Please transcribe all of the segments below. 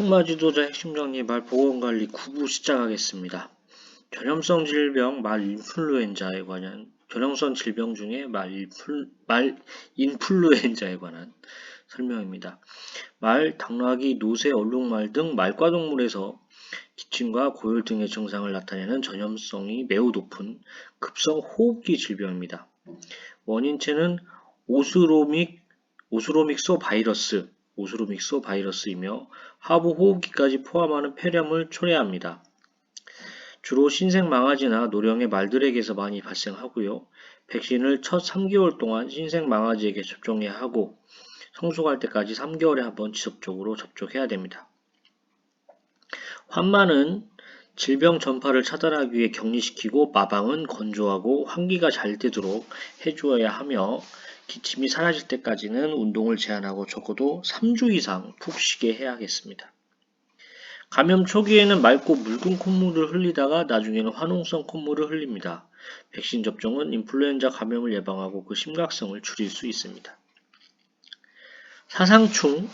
특마 지도자 핵심 정리 말 보건관리 9부 시작하겠습니다. 전염성 질병 말 인플루엔자에 관한 전염성 질병 중에 말 인플루엔자에 관한 설명입니다. 말, 당나귀, 노새, 얼룩말 등 말과 동물에서 기침과 고열 등의 증상을 나타내는 전염성이 매우 높은 급성 호흡기 질병입니다. 원인체는 오스로믹소 바이러스이며 하부 호흡기까지 포함하는 폐렴을 초래합니다. 주로 신생 망아지나 노령의 말들에게서 많이 발생하고요. 백신을 첫 3개월 동안 신생 망아지에게 접종해야 하고 성숙할 때까지 3개월에 한 번 지속적으로 접종해야 됩니다. 환마는 질병 전파를 차단하기 위해 격리시키고 마방은 건조하고 환기가 잘 되도록 해주어야 하며 기침이 사라질 때까지는 운동을 제한하고 적어도 3주 이상 푹 쉬게 해야겠습니다. 감염 초기에는 맑고 묽은 콧물을 흘리다가 나중에는 화농성 콧물을 흘립니다. 백신 접종은 인플루엔자 감염을 예방하고 그 심각성을 줄일 수 있습니다. 사상충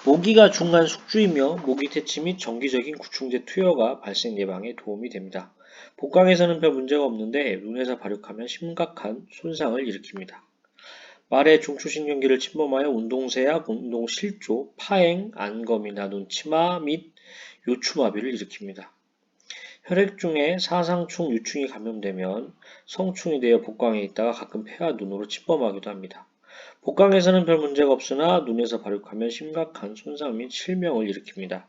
모기가 중간 숙주이며 모기 퇴치 및 정기적인 구충제 투여가 발생 예방에 도움이 됩니다. 복강에서는 별 문제가 없는데 눈에서 발육하면 심각한 손상을 일으킵니다. 말의 중추신경계를 침범하여 운동세약, 운동실조, 파행, 안검이나 눈치마 및 요추마비를 일으킵니다. 혈액 중에 사상충 유충이 감염되면 성충이 되어 복강에 있다가 가끔 폐와 눈으로 침범하기도 합니다. 복강에서는 별 문제가 없으나 눈에서 발육하면 심각한 손상 및 실명을 일으킵니다.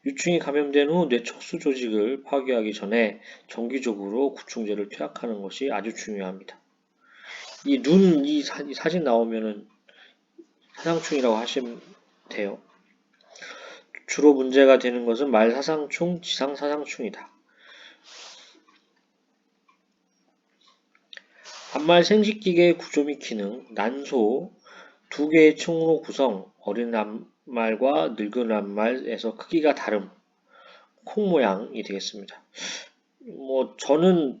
유충이 감염된 후 뇌 척수 조직을 파괴하기 전에 정기적으로 구충제를 투약하는 것이 아주 중요합니다. 이 사진 나오면은 사상충이라고 하시면 돼요. 주로 문제가 되는 것은 말사상충, 지상사상충이다. 반말 생식기계의 구조 및 기능, 난소, 2개의 층으로 구성, 어린 낱말과 늙은 낱말에서 크기가 다름, 콩 모양이 되겠습니다. 저는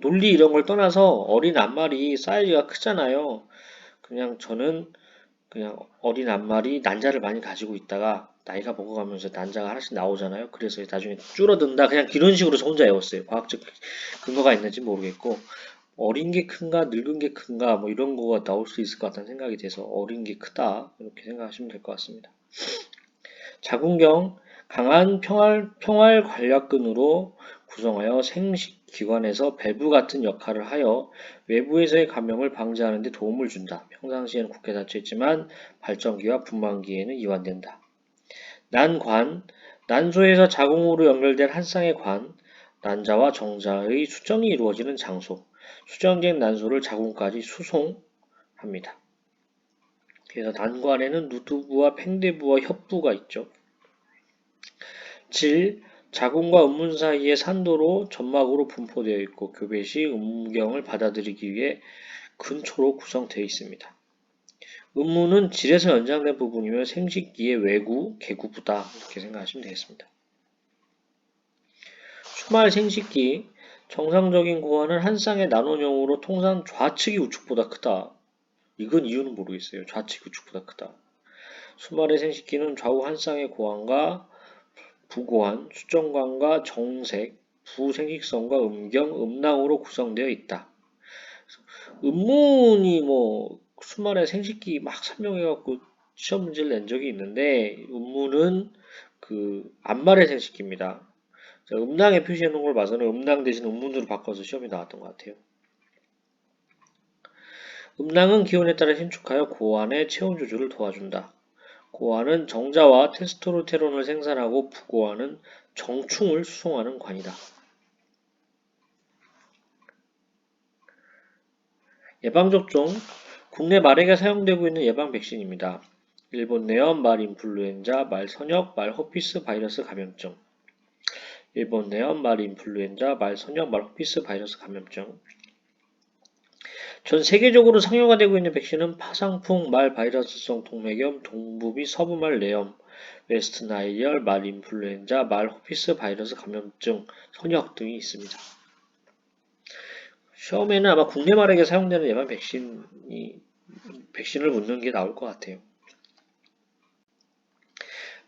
논리 이런 걸 떠나서 어린 낱말이 사이즈가 크잖아요. 저는 어린 낱말이 난자를 많이 가지고 있다가 나이가 먹어가면서 난자가 하나씩 나오잖아요. 그래서 나중에 줄어든다. 그냥 이런 식으로 저 혼자 외웠어요. 과학적 근거가 있는지 모르겠고 어린 게 큰가 늙은 게 큰가 이런 거가 나올 수 있을 것 같다는 생각이 돼서 어린 게 크다 이렇게 생각하시면 될 것 같습니다. 자궁경 강한 평활 관략근으로 구성하여 생식기관에서 밸브 같은 역할을 하여 외부에서의 감염을 방지하는 데 도움을 준다. 평상시에는 굳게 닫혀있지만 발전기와 분만기에는 이완된다. 난관 난소에서 자궁으로 연결된 한 쌍의 관, 난자와 정자의 수정이 이루어지는 장소, 수정된 난소를 자궁까지 수송합니다. 그래서 난관에는 누두부와 팽대부와 협부가 있죠. 질, 자궁과 음문 사이의 산도로 점막으로 분포되어 있고 교배 시 음경을 받아들이기 위해 근초로 구성되어 있습니다. 음문은 질에서 연장된 부분이며 생식기의 외구, 개구부다 이렇게 생각하시면 되겠습니다. 수말 생식기, 정상적인 고환은 한 쌍의 난원형으로 통상 좌측이 우측보다 크다. 이건 이유는 모르겠어요. 좌측이 우측보다 크다. 수말의 생식기는 좌우 한 쌍의 고환과 부고환, 수정관과 정색, 부생식성과 음경, 음낭으로 구성되어 있다. 음문이 수말의 생식기 막 설명해갖고 시험 문제를 낸 적이 있는데 음문은 앞말의 생식기입니다. 음낭에 표시해 놓은 걸 봐서는 음낭 대신 음문으로 바꿔서 시험이 나왔던 것 같아요. 음낭은 기온에 따라 신축하여 고환의 체온 조절을 도와준다. 고환은 정자와 테스토스테론을 생산하고 부고환은 정충을 수송하는 관이다. 예방접종, 국내 말에게 사용되고 있는 예방 백신입니다. 일본 내염, 말 인플루엔자, 말 선역, 말 허피스 바이러스 감염증. 일본 내염, 말 인플루엔자, 말 선역, 말 허피스 바이러스 감염증. 전 세계적으로 상용화 되고 있는 백신은 파상풍, 말 바이러스성 동맥염, 동부 및 서부말 뇌염, 웨스트 나일열, 말 인플루엔자, 말 허피스 바이러스 감염증, 선역 등이 있습니다. 시험에는 아마 국내 말에게 사용되는 예방 백신을 묻는 게 나올 것 같아요.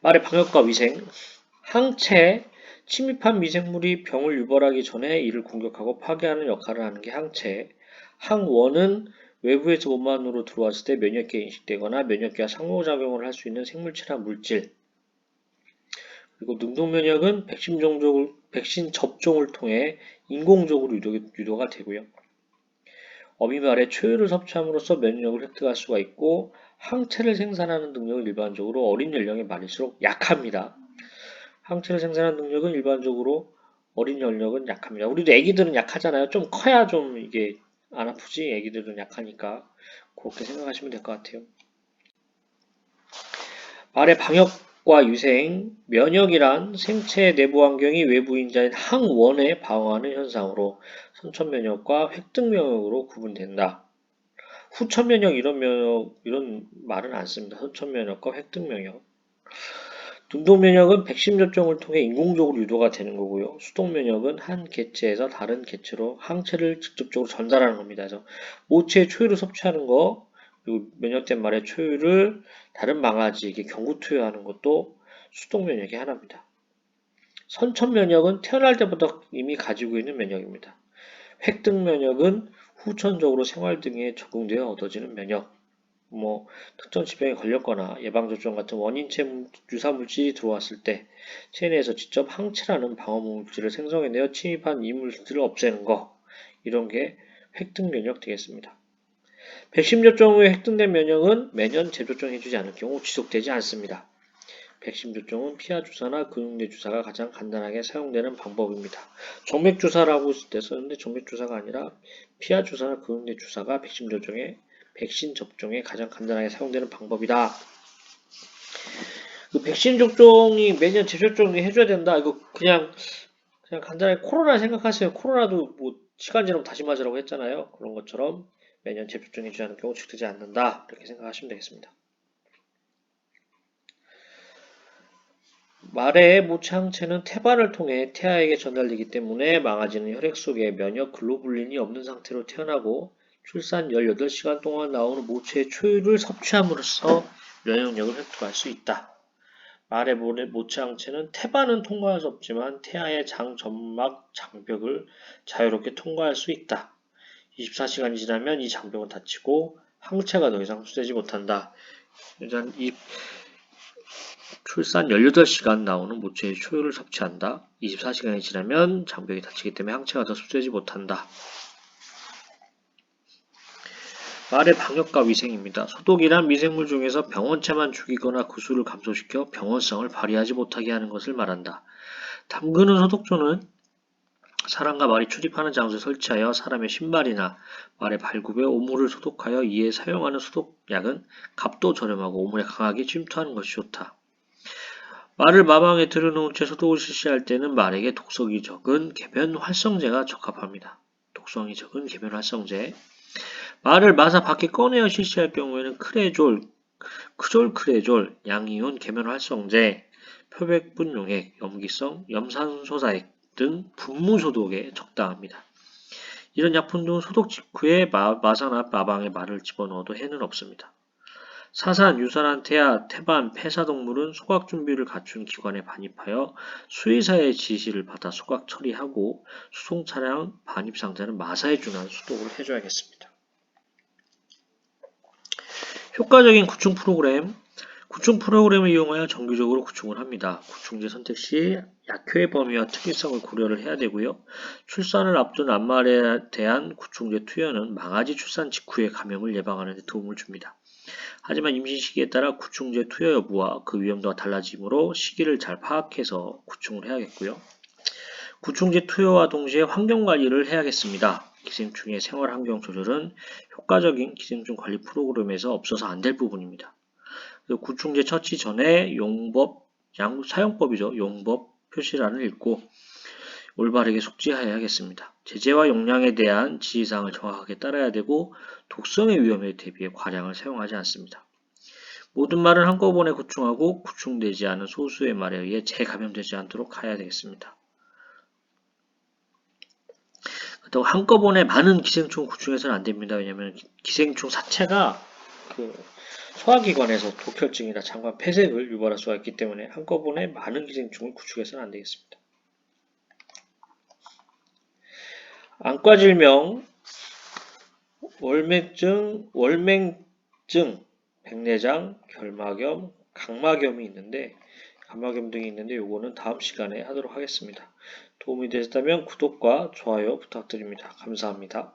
말의 방역과 위생. 항체에 침입한 미생물이 병을 유발하기 전에 이를 공격하고 파괴하는 역할을 하는 게 항체. 항원은 외부에서 몸 안으로 들어왔을 때 면역계에 인식되거나 면역계와 상호작용을 할 수 있는 생물체나 물질. 그리고 능동면역은 백신 접종을 통해 인공적으로 유도가 되고요. 어미말의 초유를 섭취함으로써 면역력을 획득할 수가 있고 항체를 생산하는 능력은 일반적으로 어린 연령의 말일수록 약합니다. 항체를 생산하는 능력은 일반적으로 어린 연령은 약합니다. 우리도 애기들은 약하잖아요. 좀 커야 좀 이게 안 아프지. 애기들은 약하니까 그렇게 생각하시면 될 것 같아요. 말의 방역과 유생, 면역이란 생체의 내부 환경이 외부 인자인 항원에 방어하는 현상으로 선천면역과 획득면역으로 구분된다. 후천면역 이런 말은 안 씁니다. 선천면역과 획득면역. 능동면역은 백신 접종을 통해 인공적으로 유도가 되는 거고요. 수동면역은 한 개체에서 다른 개체로 항체를 직접적으로 전달하는 겁니다. 그래서 모체의 초유를 섭취하는 거, 그리고 면역된 말의 초유를 다른 망아지에게 경구 투여하는 것도 수동면역의 하나입니다. 선천면역은 태어날 때부터 이미 가지고 있는 면역입니다. 획득면역은 후천적으로 생활 등에 적응되어 얻어지는 면역. 특정 질병에 걸렸거나 예방접종 같은 원인체 유사물질이 들어왔을 때 체내에서 직접 항체라는 방어물질을 생성해내어 침입한 이 물질을 없애는 거, 이런 게 획득면역 되겠습니다. 백신 접종 후에 획득된 면역은 매년 재접종해주지 않을 경우 지속되지 않습니다. 백신 접종은 피하 주사나 근육내 주사가 가장 간단하게 사용되는 방법입니다. 정맥 주사라고 때 썼는데 정맥 주사가 아니라 피하 주사나 근육내 주사가 백신 접종에 가장 간단하게 사용되는 방법이다. 그 백신 접종이 매년 재접종이 해줘야 된다. 이거 그냥 간단하게 코로나 생각하세요. 코로나도 뭐 시간 지나면 다시 맞으라고 했잖아요. 그런 것처럼 매년 재접종 해주지 않을 경우 지속되지 않는다. 이렇게 생각하시면 되겠습니다. 말의 모체항체는 태반을 통해 태아에게 전달되기 때문에 망아지는 혈액 속에 면역 글로불린이 없는 상태로 태어나고 출산 18시간 동안 나오는 모체의 초유를 섭취함으로써 면역력을 획득할 수 있다. 말의 모체항체는 태반은 통과할 수 없지만 태아의 장 점막 장벽을 자유롭게 통과할 수 있다. 24시간이 지나면 이 장벽은 닫히고 항체가 더 이상 흡수되지 못한다. 일단 이 출산 18시간 나오는 모체의 초유를 섭취한다. 24시간이 지나면 장벽이 닫히기 때문에 항체가 더 흡수되지 못한다. 말의 방역과 위생입니다. 소독이란 미생물 중에서 병원체만 죽이거나 그 수를 감소시켜 병원성을 발휘하지 못하게 하는 것을 말한다. 담그는 소독조는 사람과 말이 출입하는 장소에 설치하여 사람의 신발이나 말의 발굽에 오물을 소독하여 이에 사용하는 소독약은 값도 저렴하고 오물에 강하게 침투하는 것이 좋다. 말을 마방에 들여놓은 채 소독을 실시할 때는 말에게 독성이 적은 계면 활성제가 적합합니다. 독성이 적은 계면 활성제. 말을 마사 밖에 꺼내어 실시할 경우에는 크졸크레졸, 양이온 계면 활성제, 표백분 용액, 염기성, 염산소사액 등 분무 소독에 적당합니다. 이런 약품들은 소독 직후에 마사나 마방에 말을 집어넣어도 해는 없습니다. 사산, 유산한 태아, 태반, 폐사동물은 소각 준비를 갖춘 기관에 반입하여 수의사의 지시를 받아 소각 처리하고 수송차량 반입 상자는 마사에 준한 소독을 해줘야겠습니다. 효과적인 구충 프로그램. 구충 프로그램을 이용하여 정기적으로 구충을 합니다. 구충제 선택 시 약효의 범위와 특이성을 고려를 해야 되고요. 출산을 앞둔 암말에 대한 구충제 투여는 망아지 출산 직후의 감염을 예방하는 데 도움을 줍니다. 하지만 임신 시기에 따라 구충제 투여 여부와 그 위험도가 달라지므로 시기를 잘 파악해서 구충을 해야겠고요. 구충제 투여와 동시에 환경관리를 해야겠습니다. 기생충의 생활환경 조절은 효과적인 기생충 관리 프로그램에서 없어서 안 될 부분입니다. 구충제 처치 전에 사용법이죠. 용법 표시란을 읽고 올바르게 숙지해야겠습니다. 제재와 용량에 대한 지시사항을 정확하게 따라야 되고 독성의 위험에 대비해 과량을 사용하지 않습니다. 모든 말은 한꺼번에 구충하고 구충되지 않은 소수의 말에 의해 재감염되지 않도록 해야 되겠습니다. 그렇다고 한꺼번에 많은 기생충을 구충해서는 안 됩니다. 왜냐하면 기생충 사체가 소화기관에서 독혈증이나 장관 폐색을 유발할 수가 있기 때문에 한꺼번에 많은 기생충을 구축해서는 안 되겠습니다. 안과 질명, 월맹증, 백내장, 결막염, 각막염이 있는데 감막염 등이 있는데 요거는 다음 시간에 하도록 하겠습니다. 도움이 되셨다면 구독과 좋아요 부탁드립니다. 감사합니다.